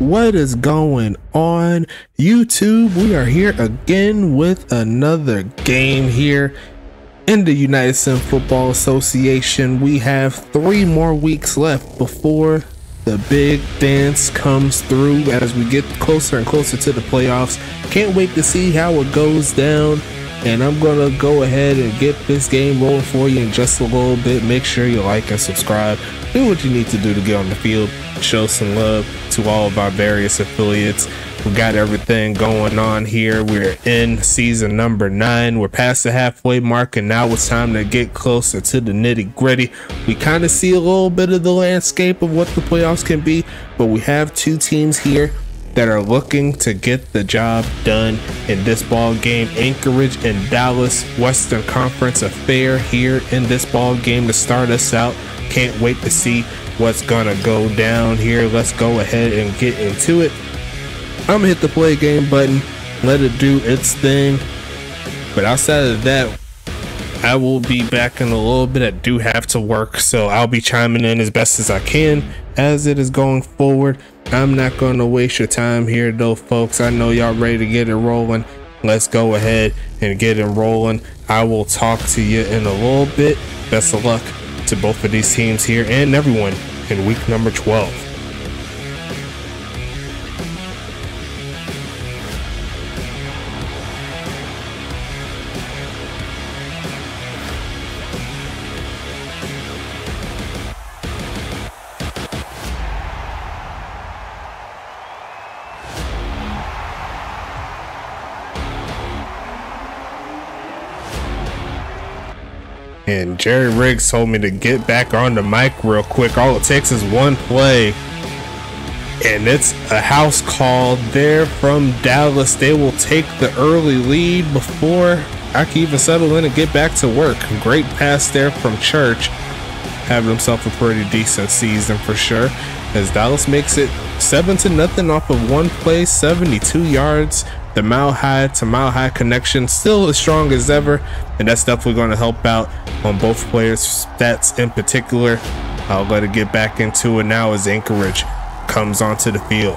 What is going on, YouTube? We are here again with another game here in the United Sim Football Association. We have 3 more weeks left before the big dance comes through as we get closer and closer to the playoffs. Can't wait to see how it goes down, and I'm gonna go ahead and get this game rolling for you in just a little bit. Make sure you like and subscribe. Do what you need to do to get on the field. Show some love to all of our various affiliates. We got everything going on here. We're in season number 9. We're past the halfway mark, and now it's time to get closer to the nitty gritty. We kind of see a little bit of the landscape of what the playoffs can be, but we have 2 teams here that are looking to get the job done in this ball game. Anchorage and Dallas, Western Conference affair here in this ball game to start us out. Can't wait to see what's gonna go down here. Let's go ahead and get into it. I'm gonna hit the play game button, let it do its thing. But outside of that, I will be back in a little bit. I do have to work, so I'll be chiming in as best as I can as it is going forward. I'm not gonna waste your time here though, folks. I know y'all ready to get it rolling. Let's go ahead and get it rolling. I will talk to you in a little bit. Best of luck to both of these teams here and everyone in week number 12. And Jerry Riggs told me to get back on the mic real quick. All it takes is one play, and it's a house call there from Dallas. They will take the early lead before I can even settle in and get back to work. Great pass there from Church. Having himself a pretty decent season for sure, as Dallas makes it 7-0 off of one play, 72 yards. The mile high to mile high connection still as strong as ever, and that's definitely going to help out on both players' stats in particular. I'll let it get back into it now as Anchorage comes onto the field.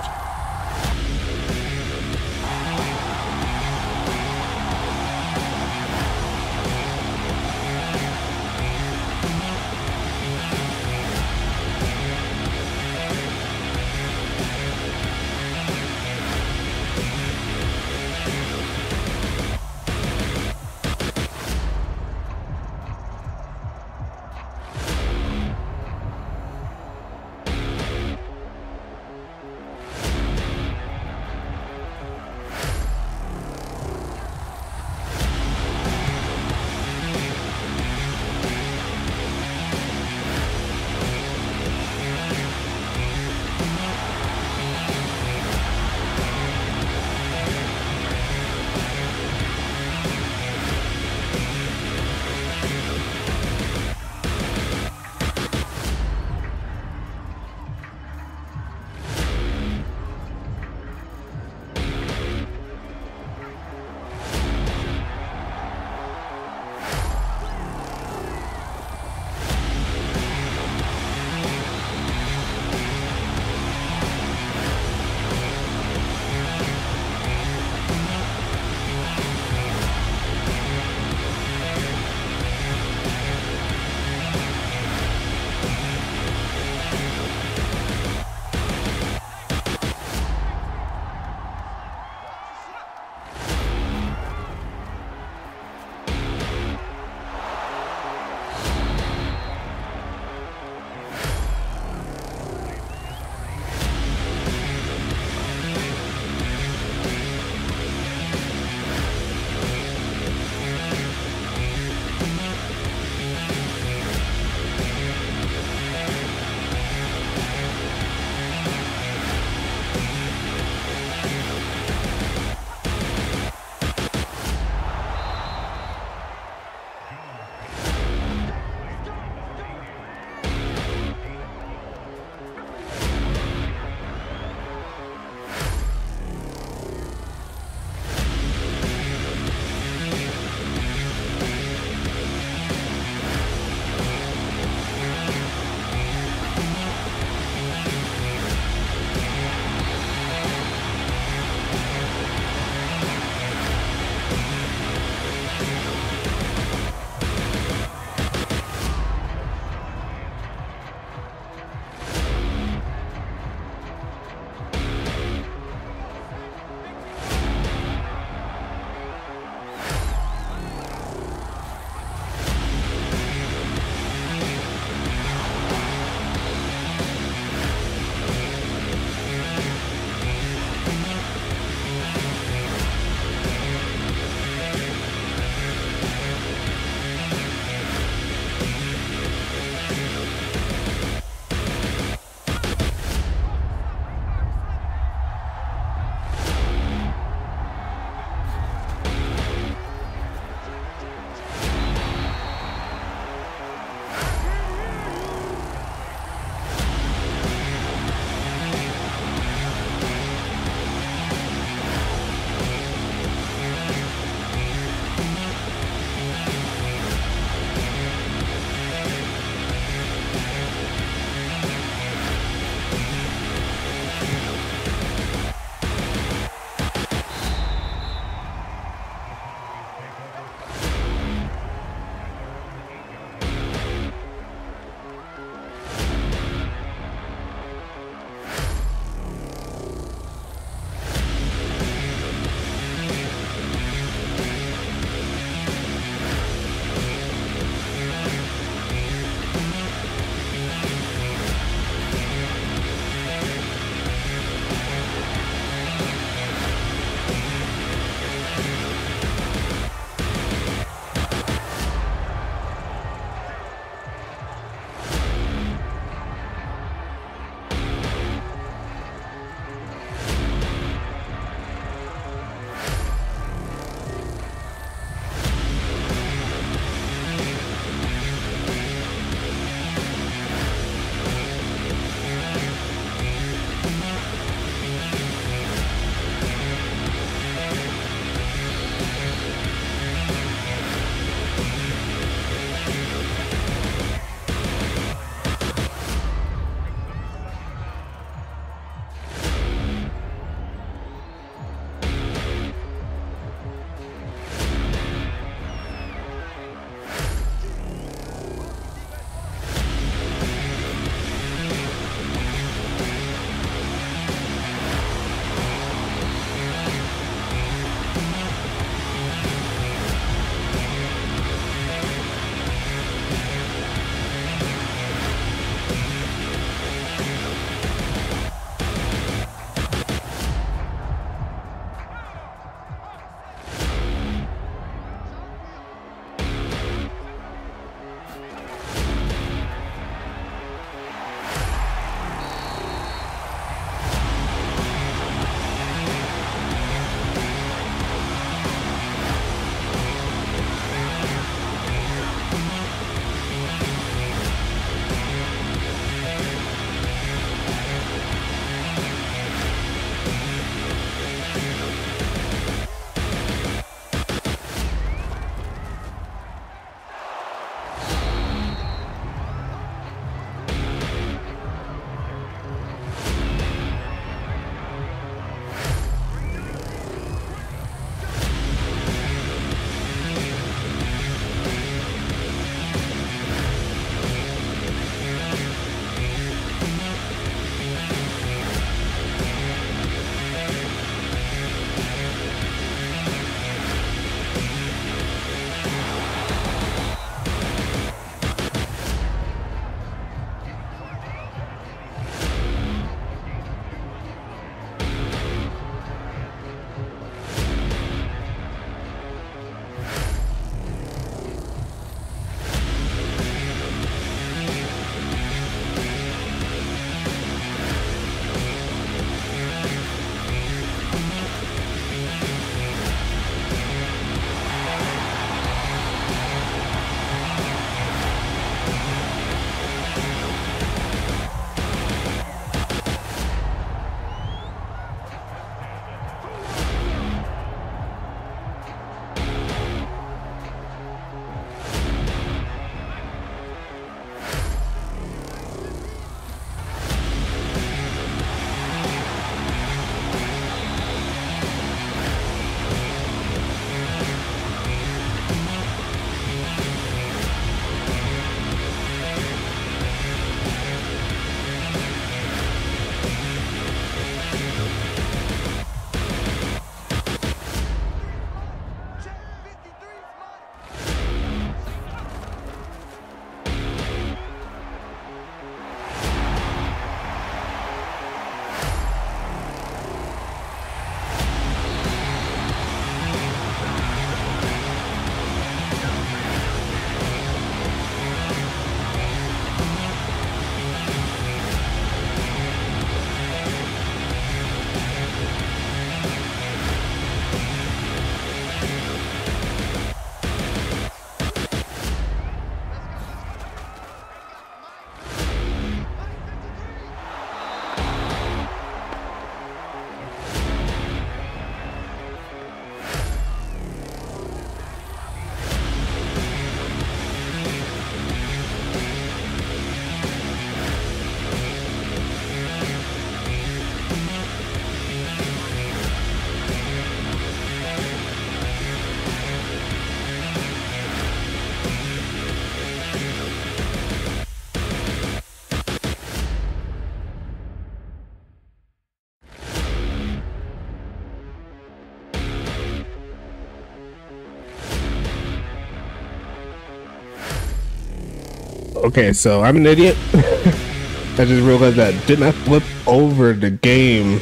Okay, so I'm an idiot. I just realized that did not flip over the game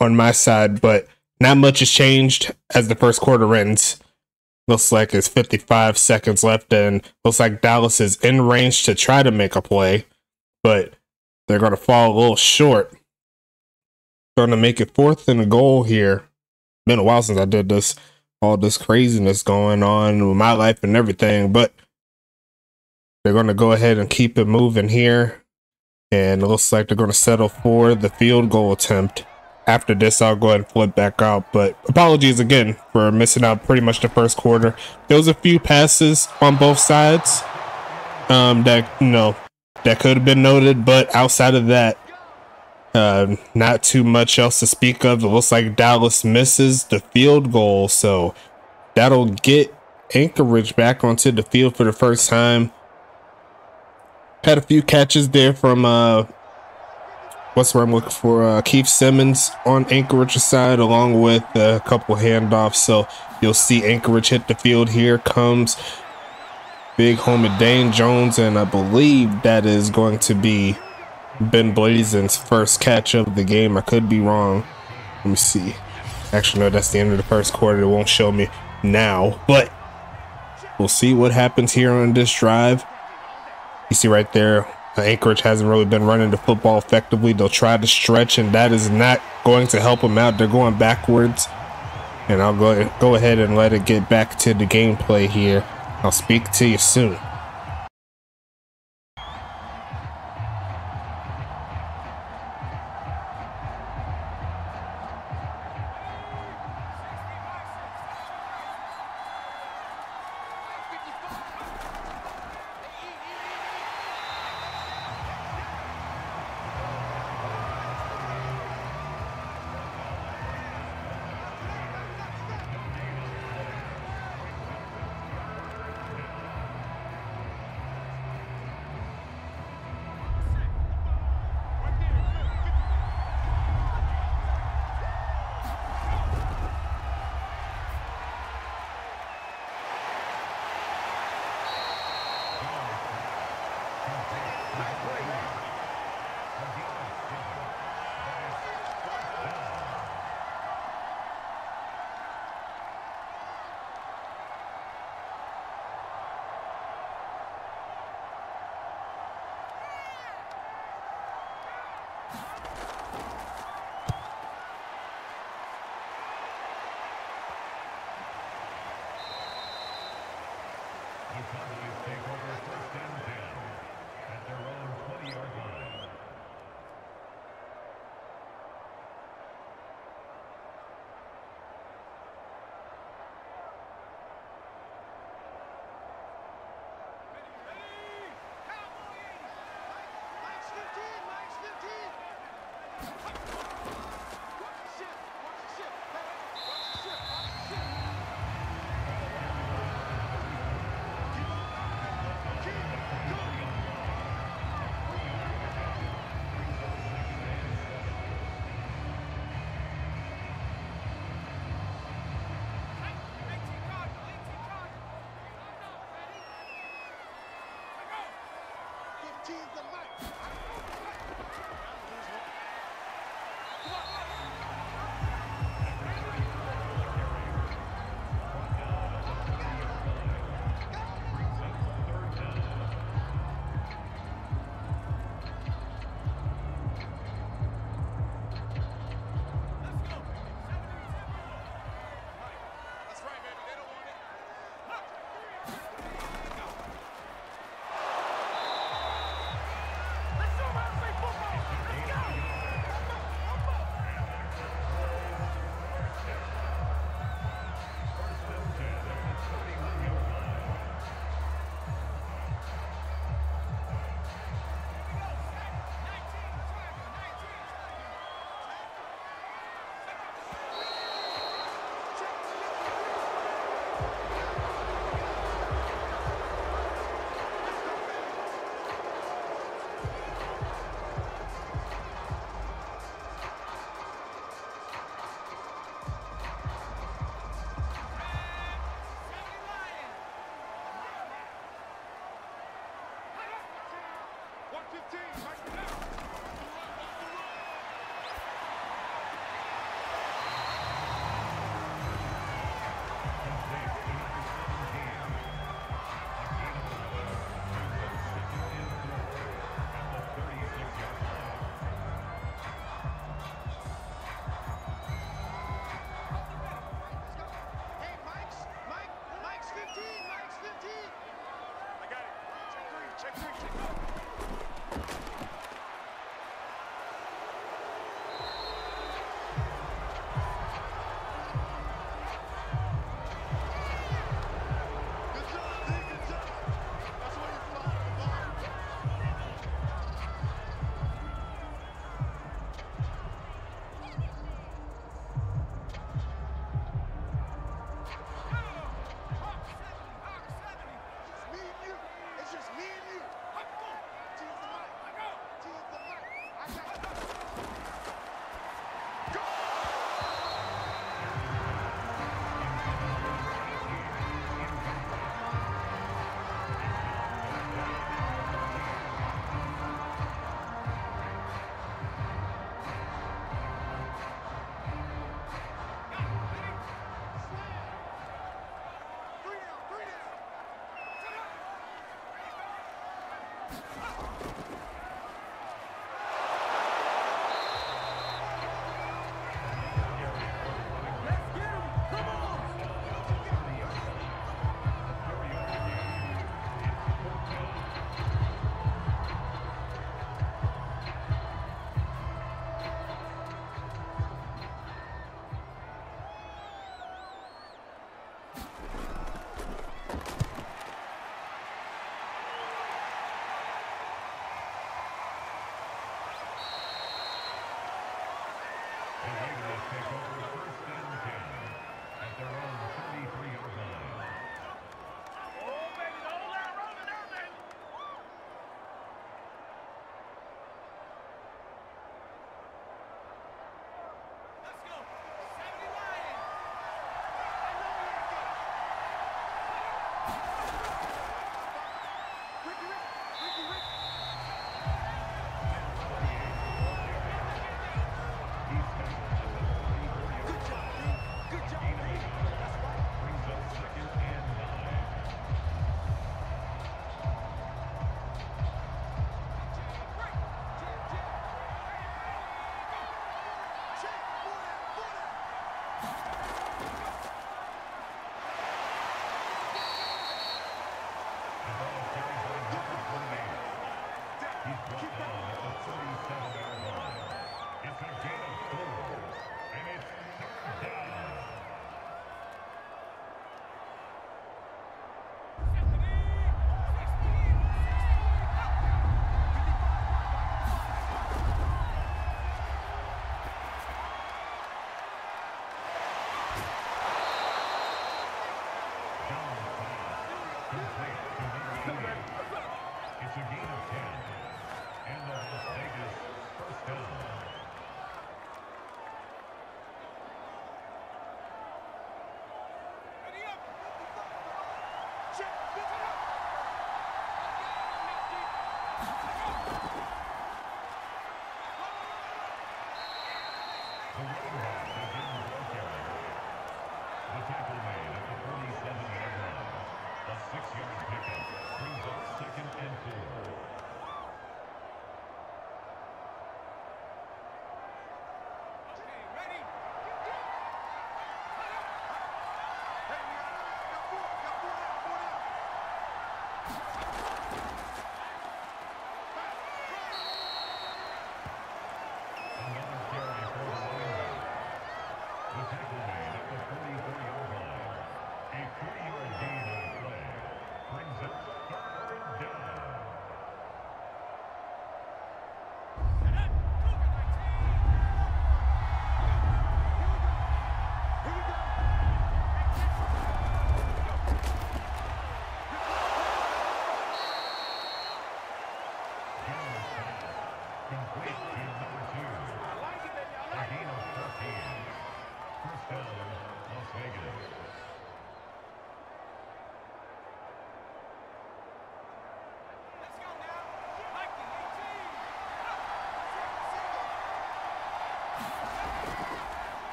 on my side, but not much has changed as the first quarter ends. Looks like it's 55 seconds left, and looks like Dallas is in range to try to make a play, but they're going to fall a little short. Going to make it 4th and a goal here. Been a while since I did this. All this craziness going on with my life and everything, but they're going to go ahead and keep it moving here. And it looks like they're going to settle for the field goal attempt. After this, I'll go ahead and flip back out. But apologies again for missing out pretty much the first quarter. There was a few passes on both sides that, you know, that could have been noted. But outside of that, not too much else to speak of. It looks like Dallas misses the field goal. So that'll get Anchorage back onto the field for the first time. Had a few catches there from what's where I'm looking for, Keith Simmons on Anchorage's side, along with a couple handoffs. So you'll see Anchorage hit the field. Here comes big homie Dane Jones, and I believe that is going to be Ben Blazen's first catch of the game. I could be wrong. Let me see. Actually, no, that's the end of the first quarter. It won't show me now, but we'll see what happens here on this drive. You see right there, Anchorage hasn't really been running the football effectively. They'll try to stretch, and that is not going to help them out. They're going backwards, and I'll go ahead and let it get back to the gameplay here. I'll speak to you soon.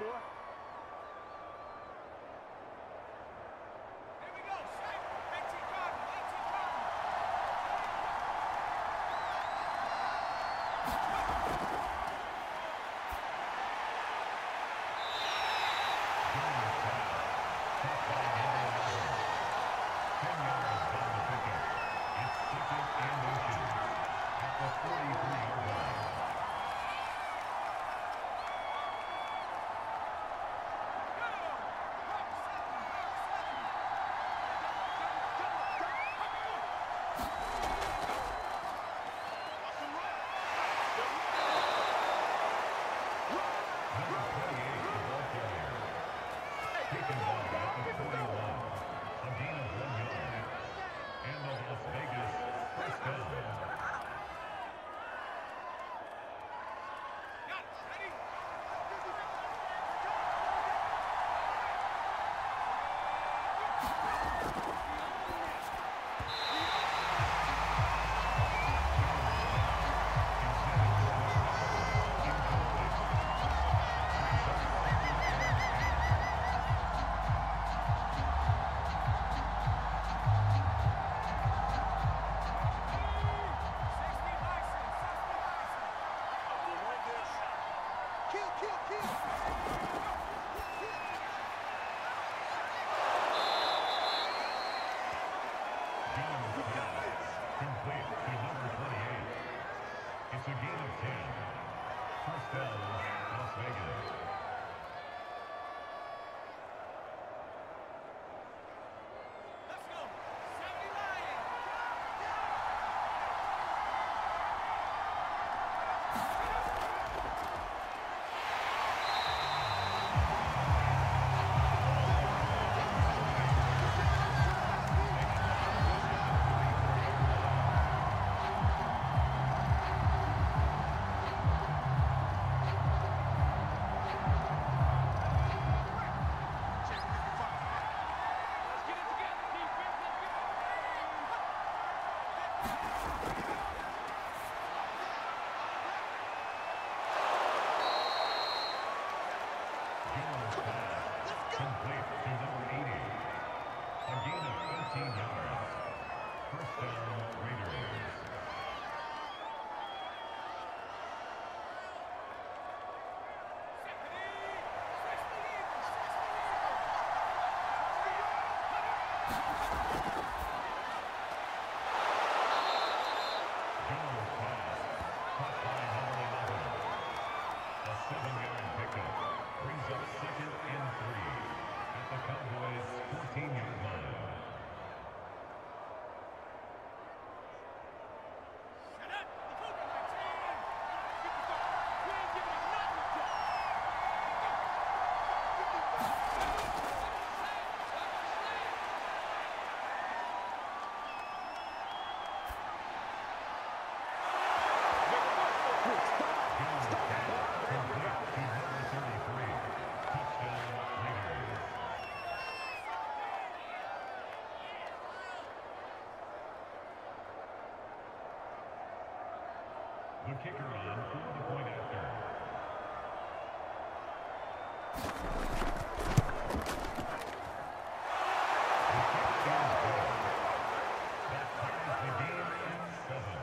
boy. Here we go. complete to number 28. It's a gain of 10. First down, Las Vegas. The kicker on for the point after. That ties the game at 7.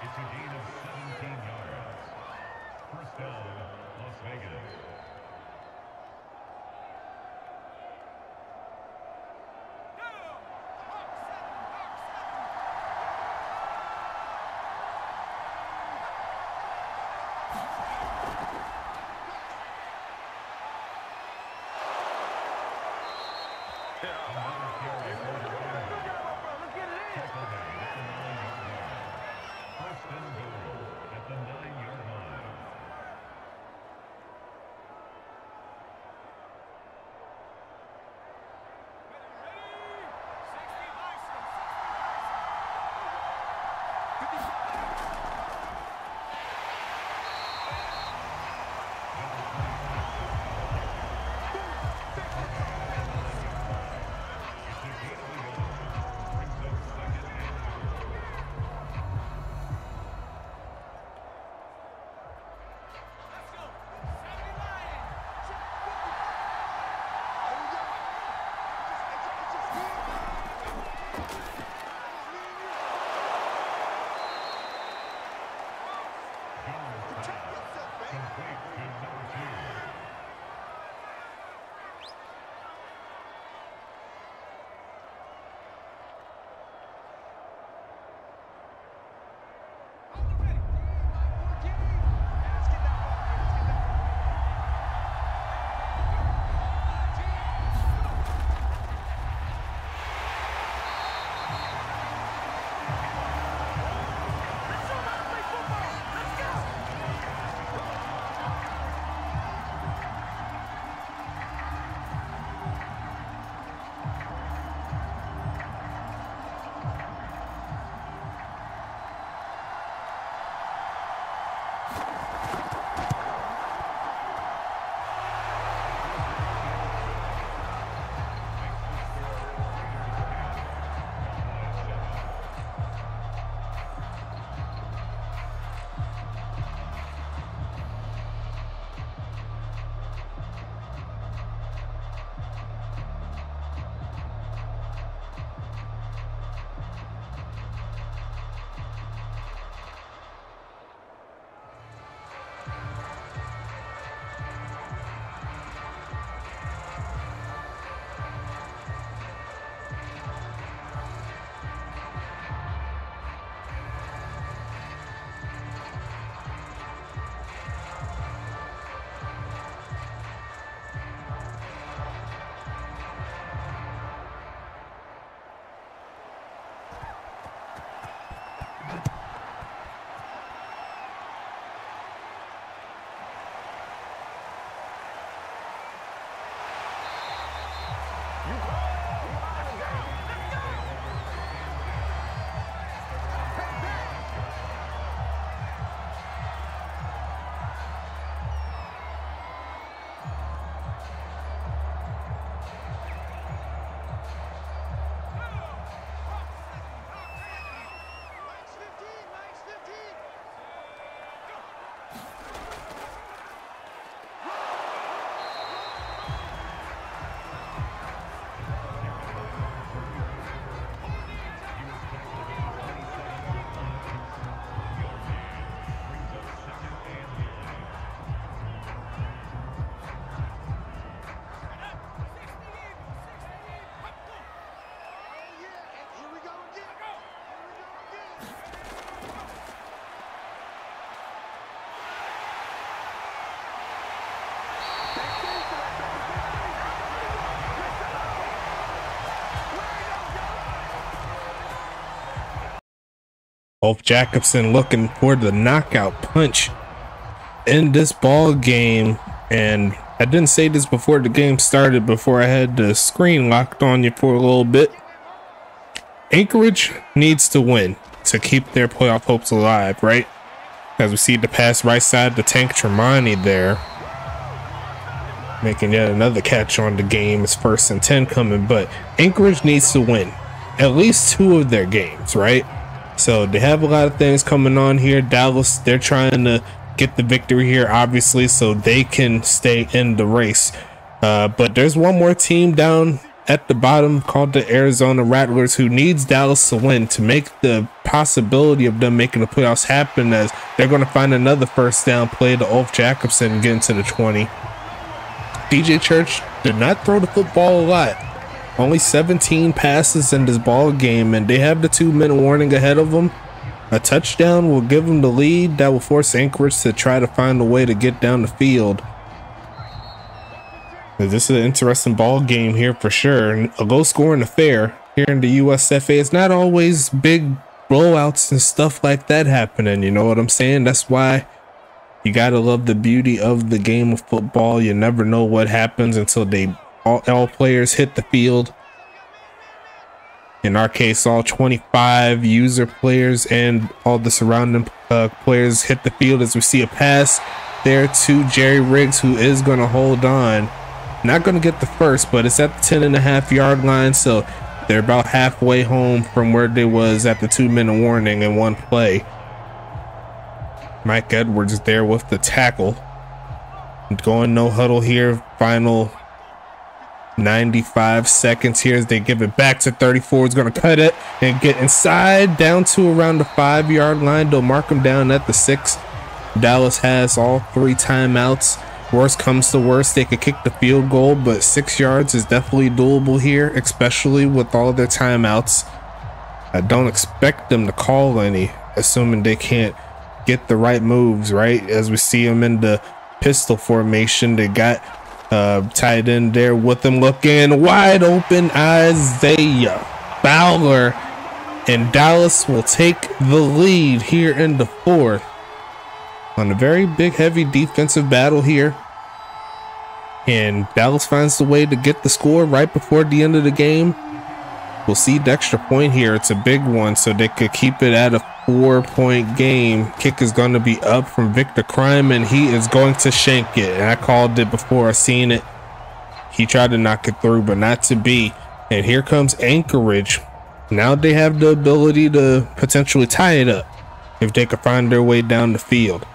It's a gain of 17 yards. First down, Las Vegas. Ulf Jacobson looking for the knockout punch in this ball game. And I didn't say this before the game started, before I had the screen locked on you for a little bit. Anchorage needs to win to keep their playoff hopes alive, right? As we see the pass right side to Tank Tremonti there, making yet another catch on the game. It's 1st and 10 coming, but Anchorage needs to win at least 2 of their games, right? So they have a lot of things coming on here. Dallas, they're trying to get the victory here, obviously, so they can stay in the race. But there's one more team down at the bottom called the Arizona Rattlers, who needs Dallas to win to make the possibility of them making the playoffs happen, as they're going to find another first down play to Ulf Jacobson and get into the 20. DJ Church did not throw the football a lot. Only 17 passes in this ball game, and they have the 2-minute warning ahead of them. A touchdown will give them the lead. That will force Anchorage to try to find a way to get down the field. This is an interesting ball game here for sure. A low-scoring affair here in the USFA. It's not always big blowouts and stuff like that happening. You know what I'm saying? That's why you gotta love the beauty of the game of football. You never know what happens until all players hit the field. In our case, all 25 user players and all the surrounding players hit the field, as we see a pass there to Jerry Riggs, who is going to hold on. Not going to get the first, but it's at the 10.5-yard line, so they're about halfway home from where they was at the 2-minute warning in one play. Mike Edwards is there with the tackle. Going no huddle here. Final 95 seconds here as they give it back to 34. Is going to cut it and get inside down to around the 5-yard line. They'll mark them down at the 6. Dallas has all 3 timeouts. Worst comes to worst, they could kick the field goal, but 6 yards is definitely doable here, especially with all their timeouts. I don't expect them to call any, assuming they can't get the right moves, right? As we see them in the pistol formation, they got tight end there with them looking wide open. Isaiah Fowler, and Dallas will take the lead here in the 4th on a very big, heavy defensive battle here. And Dallas finds the way to get the score right before the end of the game. We'll see the extra point here. It's a big one, so they could keep it at a 4-point game. Kick is going to be up from Victor Crime, and he is going to shank it. And I called it before I seen it. He tried to knock it through, but not to be. And here comes Anchorage. Now they have the ability to potentially tie it up if they could find their way down the field.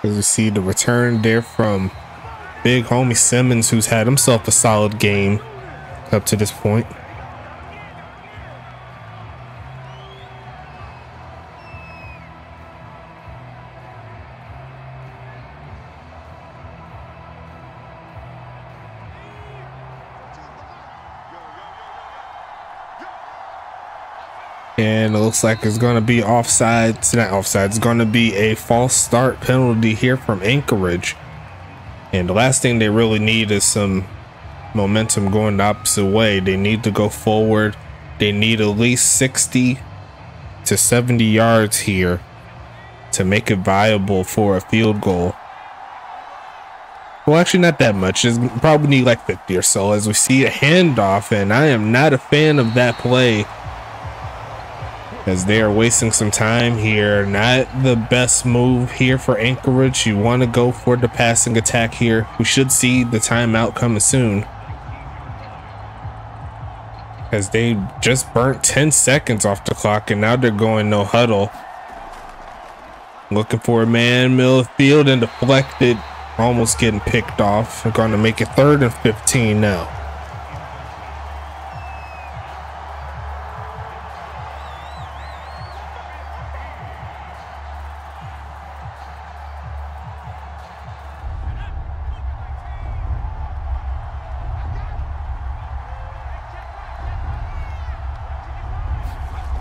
As we see the return there from big homie Simmons, who's had himself a solid game up to this point. And it looks like it's going to be offside. It's not offside. It's going to be a false start penalty here from Anchorage. And the last thing they really need is some momentum going the opposite way. They need to go forward. They need at least 60 to 70 yards here to make it viable for a field goal. Well, actually not that much. It's probably need like 50 or so, as we see a handoff. And I am not a fan of that play, as they are wasting some time here. Not the best move here for Anchorage. You want to go for the passing attack here. We should see the timeout coming soon. as they just burnt 10 seconds off the clock, and now they're going no huddle. Looking for a man, middle field, and deflected, almost getting picked off. They're going to make it 3rd and 15 now.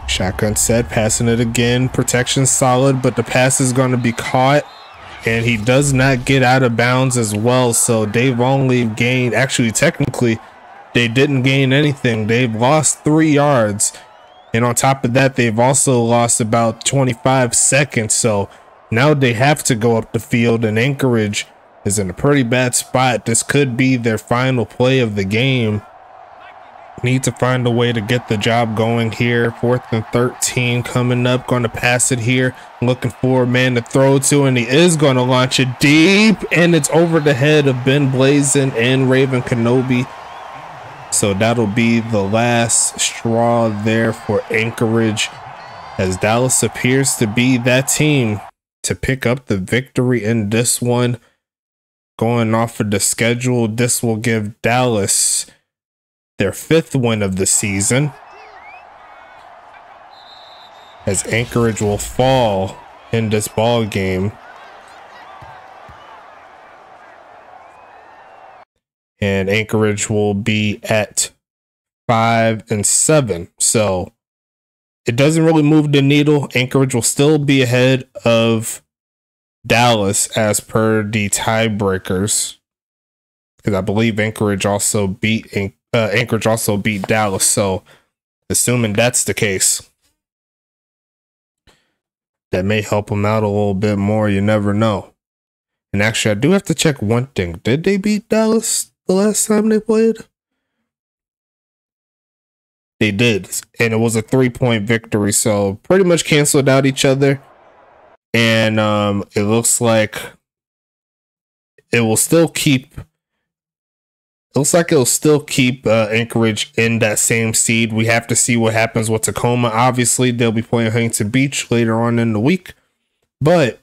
Shotgun set, passing it again. Protection solid, but the pass is going to be caught, and he does not get out of bounds as well. So they've only gained, actually technically they didn't gain anything. They've lost 3 yards, and on top of that they've also lost about 25 seconds. So now they have to go up the field, and Anchorage is in a pretty bad spot. This could be their final play of the game. Need to find a way to get the job going here. 4th and 13 coming up. Going to pass it here. Looking for a man to throw to, and he is going to launch it deep, and it's over the head of Ben Blazin and Raven Kenobi. So that'll be the last straw there for Anchorage, as Dallas appears to be that team to pick up the victory in this one. Going off of the schedule, this will give Dallas their 5th win of the season, as Anchorage will fall in this ball game, and Anchorage will be at 5 and 7. So it doesn't really move the needle. Anchorage will still be ahead of Dallas as per the tiebreakers, because I believe Anchorage also beat Dallas. So assuming that's the case, that may help them out a little bit more. You never know. And actually, I do have to check one thing. Did they beat Dallas the last time they played? They did, and it was a 3-point victory. So pretty much canceled out each other. And it looks like it will still keep. It looks like it'll still keep Anchorage in that same seed. We have to see what happens with Tacoma. Obviously, they'll be playing Huntington Beach later on in the week. But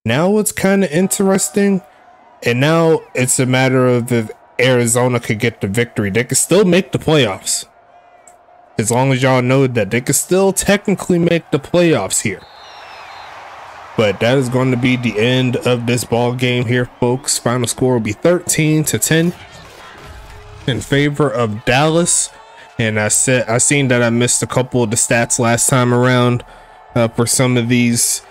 now it's kind of interesting. And now it's a matter of if Arizona could get the victory. They could still make the playoffs. As long as y'all know that they could still technically make the playoffs here. But that is going to be the end of this ball game here, folks. Final score will be 13-10. In favor of Dallas. And I seen that I missed a couple of the stats last time around for some of these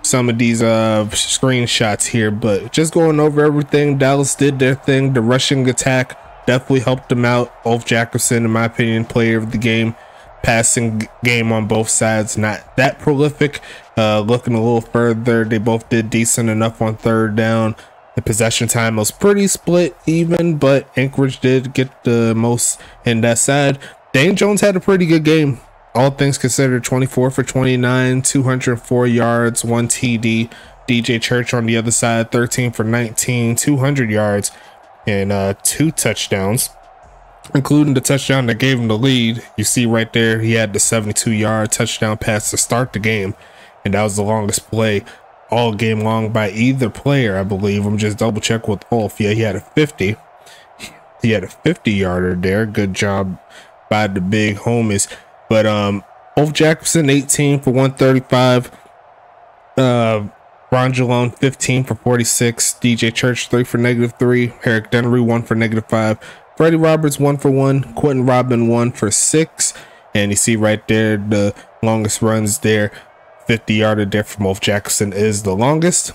screenshots here, but just going over everything. Dallas did their thing. The rushing attack definitely helped them out. Ulf Jacobson, in my opinion, player of the game. Passing game on both sides, not that prolific. Looking a little further, they both did decent enough on 3rd down. The possession time was pretty split even, but Anchorage did get the most in that side. Dane Jones had a pretty good game, all things considered. 24 for 29, 204 yards, 1 TD. DJ Church on the other side, 13 for 19, 200 yards, and 2 touchdowns, including the touchdown that gave him the lead. You see right there, he had the 72-yard touchdown pass to start the game, and that was the longest play all game long by either player, I believe. I'm just double check with Ulf. Yeah, he had a 50. He had a 50-yarder there. Good job by the big homies. But Ulf Jacobson, 18 for 135. Ron Jalone, 15 for 46. DJ Church, 3 for -3. Eric Dennery, 1 for -5. Freddie Roberts, 1 for 1. Quentin Robin, 1 for 6. And you see right there the longest runs there. 50-yarder there from Ulf Jackson is the longest.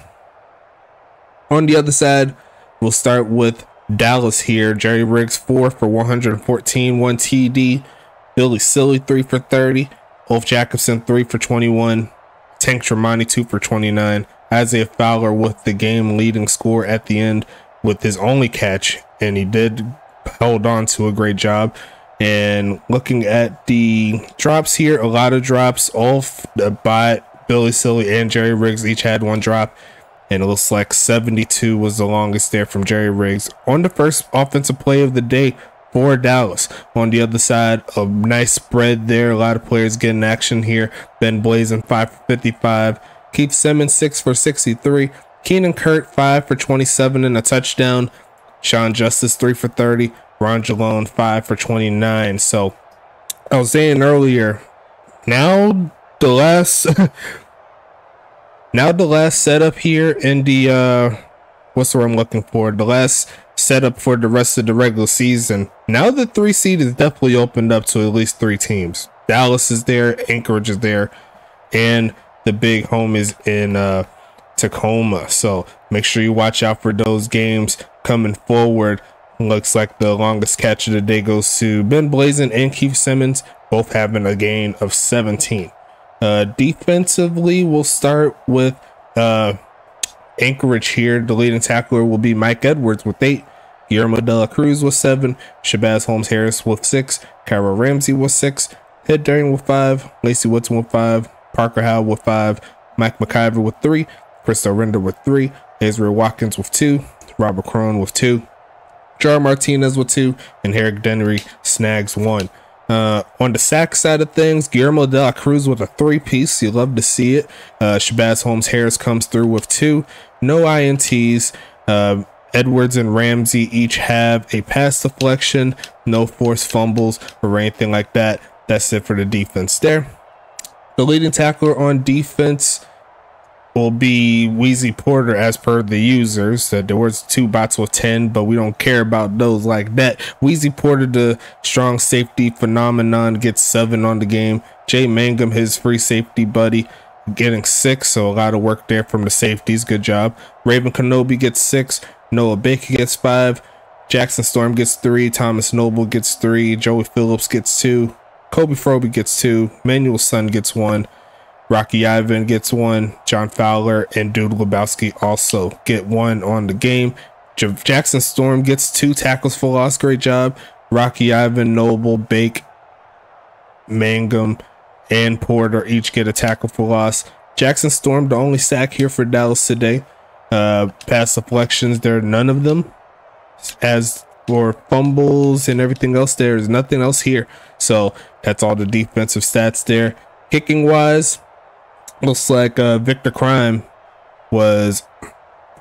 On the other side, we'll start with Dallas here. Jerry Riggs, 4 for 114, 1 TD. Billy Silly, 3 for 30. Ulf Jacobson, 3 for 21. Tank Tremonti, 2 for 29. Isaiah Fowler with the game leading score at the end with his only catch, and he did hold on to a great job. And looking at the drops here, a lot of drops. Ulf, Bot, Billy Silly, and Jerry Riggs each had 1 drop. And it looks like 72 was the longest there from Jerry Riggs. On the first offensive play of the day, for Dallas. On the other side, a nice spread there. A lot of players getting action here. Ben Blazin 5 for 55. Keith Simmons 6 for 63. Keenan Kurt 5 for 27 and a touchdown. Sean Justice 3 for 30. Ron Jalone 5 for 29. So I was saying earlier, now the last setup here in the what's the word I'm looking for? The last setup for the rest of the regular season. Now the 3 seed is definitely opened up to at least 3 teams. Dallas is there, Anchorage is there, and the big home is in Tacoma. So make sure you watch out for those games coming forward. Looks like the longest catch of the day goes to Ben Blazin and Keith Simmons, both having a gain of 17. Defensively, we'll start with Anchorage here. The leading tackler will be Mike Edwards with 8. Guillermo de la Cruz with 7. Shabazz Holmes-Harris with 6. Kyra Ramsey with 6. Ed Darian with 5. Lacey Woodson with 5. Parker Howell with 5. Mike McIver with 3. Chris Render with 3. Israel Watkins with 2. Robert Crone with 2. Jar Martinez with 2. And Herrick Dennery snags 1. On the sack side of things, Guillermo de la Cruz with a 3-piece. You love to see it. Shabazz Holmes-Harris comes through with 2. No INTs. Edwards and Ramsey each have a pass deflection. No forced fumbles or anything like that. That's it for the defense there. The leading tackler on defense will be Wheezy Porter as per the users. There was 2 bots with 10, but we don't care about those like that. Wheezy Porter, the strong safety phenomenon, gets 7 on the game. Jay Mangum, his free safety buddy, getting 6, so a lot of work there from the safeties. Good job. Raven Kenobi gets 6. Noah Baker gets 5. Jackson Storm gets 3. Thomas Noble gets 3. Joey Phillips gets 2. Kobe Froby gets 2. Manuel Sun gets 1. Rocky Ivan gets 1. John Fowler and Dude Lebowski also get 1 on the game. Jackson Storm gets 2 tackles for loss. Great job. Rocky Ivan, Noble, Bake, Mangum, and Porter each get a tackle for loss. Jackson Storm, the only sack here for Dallas today. Pass deflections, there are none of them. As for fumbles and everything else, there is nothing else here. So that's all the defensive stats there. Kicking wise, looks like Victor Crime was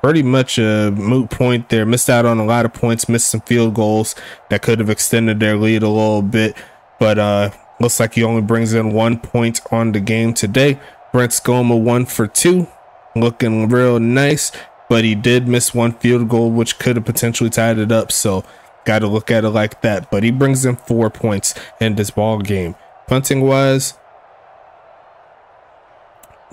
pretty much a moot point there. Missed out on a lot of points, missed some field goals that could have extended their lead a little bit, but looks like he only brings in 1 point on the game today. Brent Skoma 1 for 2, looking real nice, but he did miss 1 field goal, which could have potentially tied it up, so got to look at it like that. But he brings in 4 points in this ball game. Punting wise,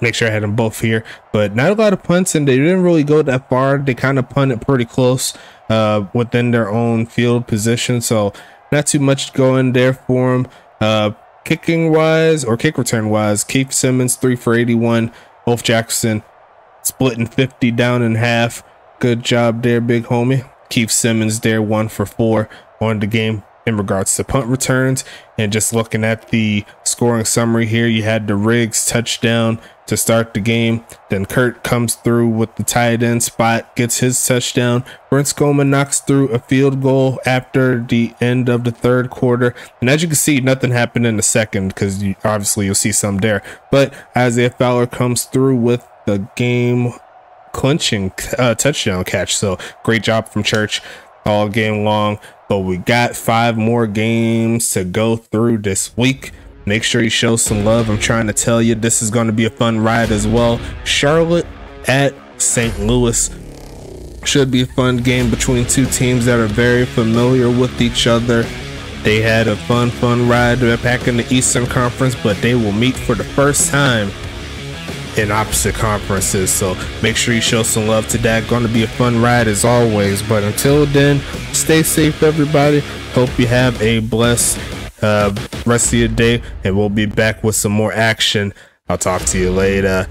make sure I had them both here, but not a lot of punts, and they didn't really go that far. They kind of punted pretty close within their own field position, so not too much going there for them. Kicking wise, or kick return wise, Keith Simmons 3 for 81. Wolf Jackson splitting 50 down in half. Good job there, big homie. Keith Simmons there 1 for 4 on the game in regards to punt returns. And just looking at the scoring summary here, you had the Riggs touchdown to start the game. Then Kurt comes through with the tight end spot, gets his touchdown. Brent Skoma knocks through a field goal after the end of the 3rd quarter. And as you can see, nothing happened in the second, because obviously you'll see some there. But Isaiah Fowler comes through with the game clinching touchdown catch. So great job from Church all game long. But we got 5 more games to go through this week. Make sure you show some love. I'm trying to tell you, this is going to be a fun ride as well. Charlotte at St. Louis should be a fun game between 2 teams that are very familiar with each other. They had a fun ride back in the Eastern Conference, but they will meet for the first time in opposite conferences. So make sure you show some love to that. Going to be a fun ride as always. But until then, stay safe, everybody. Hope you have a blessed rest of your day, and we'll be back with some more action. I'll talk to you later.